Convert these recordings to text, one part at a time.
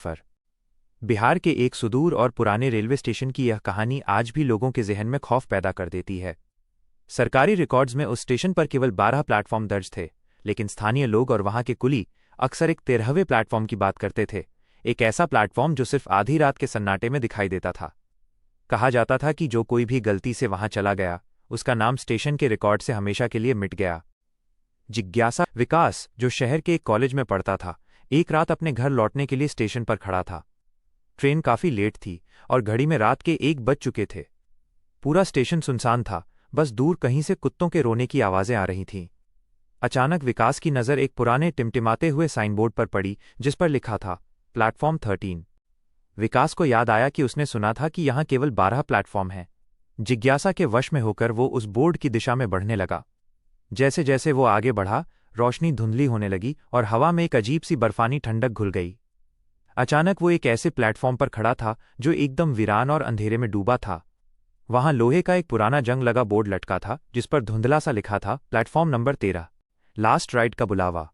सफर। बिहार के एक सुदूर और पुराने रेलवे स्टेशन की यह कहानी आज भी लोगों के जहन में खौफ पैदा कर देती है। सरकारी रिकॉर्ड्स में उस स्टेशन पर केवल 12 प्लेटफॉर्म दर्ज थे, लेकिन स्थानीय लोग और वहां के कुली अक्सर एक 13वें प्लेटफॉर्म की बात करते थे। एक ऐसा प्लेटफॉर्म जो सिर्फ आधी रात के सन्नाटे में दिखाई देता था। कहा जाता था कि जो कोई भी गलती से वहां चला गया, उसका नाम स्टेशन के रिकॉर्ड से हमेशा के लिए मिट गया। जिज्ञासा विकास, जो शहर के एक कॉलेज में पढ़ता था, एक रात अपने घर लौटने के लिए स्टेशन पर खड़ा था। ट्रेन काफी लेट थी और घड़ी में रात के 1 बज चुके थे। पूरा स्टेशन सुनसान था, बस दूर कहीं से कुत्तों के रोने की आवाजें आ रही थीं। अचानक विकास की नज़र एक पुराने टिमटिमाते हुए साइनबोर्ड पर पड़ी, जिस पर लिखा था प्लेटफॉर्म 13। विकास को याद आया कि उसने सुना था कि यहाँ केवल 12 प्लेटफॉर्म हैं। जिज्ञासा के वश में होकर वो उस बोर्ड की दिशा में बढ़ने लगा। जैसे जैसे वो आगे बढ़ा, रोशनी धुंधली होने लगी और हवा में एक अजीब सी बर्फानी ठंडक घुल गई। अचानक वो एक ऐसे प्लेटफॉर्म पर खड़ा था जो एकदम वीरान और अंधेरे में डूबा था। वहां लोहे का एक पुराना जंग लगा बोर्ड लटका था, जिस पर धुंधला सा लिखा था प्लेटफॉर्म नंबर 13, लास्ट राइड का बुलावा।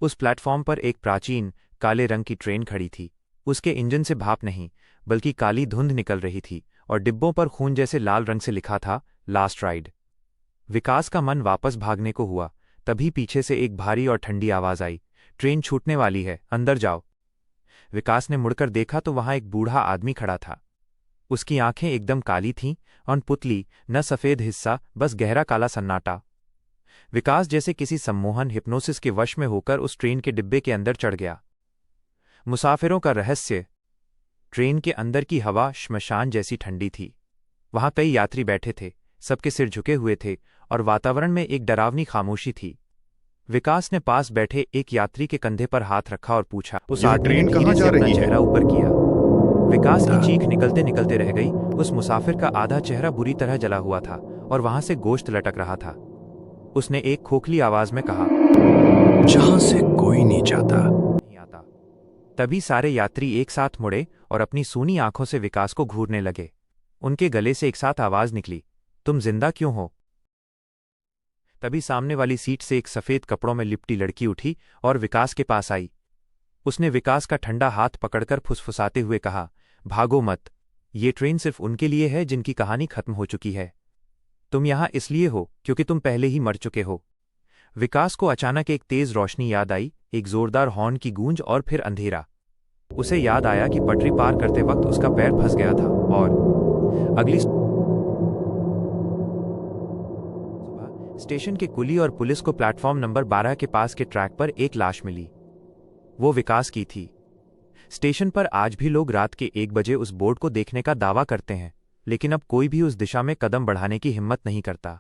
उस प्लेटफॉर्म पर एक प्राचीन काले रंग की ट्रेन खड़ी थी। उसके इंजन से भाप नहीं, बल्कि काली धुंध निकल रही थी और डिब्बों पर खून जैसे लाल रंग से लिखा था लास्ट राइड। विकास का मन वापस भागने को हुआ, तभी पीछे से एक भारी और ठंडी आवाज आई, ट्रेन छूटने वाली है, अंदर जाओ। विकास ने मुड़कर देखा तो वहां एक बूढ़ा आदमी खड़ा था। उसकी आंखें एकदम काली थीं और पुतली, न सफेद हिस्सा, बस गहरा काला सन्नाटा। विकास जैसे किसी सम्मोहन हिप्नोसिस के वश में होकर उस ट्रेन के डिब्बे के अंदर चढ़ गया। मुसाफिरों का रहस्य। ट्रेन के अंदर की हवा श्मशान जैसी ठंडी थी। वहां कई यात्री बैठे थे, सबके सिर झुके हुए थे और वातावरण में एक डरावनी खामोशी थी। विकास ने पास बैठे एक यात्री के कंधे पर हाथ रखा और पूछा। उस आदमी ने धीरे से अपना चेहरा ऊपर किया। विकास की चीख निकलते निकलते रह गई। उस मुसाफिर का आधा चेहरा बुरी तरह जला हुआ था और वहां से गोश्त लटक रहा था। उसने एक खोखली आवाज में कहा, जहां से कोई नहीं जाता। नहीं आता। तभी सारे यात्री एक साथ मुड़े और अपनी सूनी आंखों से विकास को घूरने लगे। उनके गले से एक साथ आवाज निकली, तुम जिंदा क्यों हो? तभी सामने वाली सीट से एक सफेद कपड़ों में लिपटी लड़की उठी और विकास के पास आई। उसने विकास का ठंडा हाथ पकड़कर फुसफुसाते हुए कहा, भागो मत, ये ट्रेन सिर्फ उनके लिए है जिनकी कहानी खत्म हो चुकी है। तुम यहां इसलिए हो क्योंकि तुम पहले ही मर चुके हो। विकास को अचानक एक तेज रोशनी याद आई, एक जोरदार हॉर्न की गूंज और फिर अंधेरा। उसे याद आया कि पटरी पार करते वक्त उसका पैर फंस गया था और अगली स्टेशन के कुली और पुलिस को प्लेटफॉर्म नंबर 12 के पास के ट्रैक पर एक लाश मिली। वो विकास की थी। स्टेशन पर आज भी लोग रात के 1 बजे उस बोर्ड को देखने का दावा करते हैं, लेकिन अब कोई भी उस दिशा में कदम बढ़ाने की हिम्मत नहीं करता।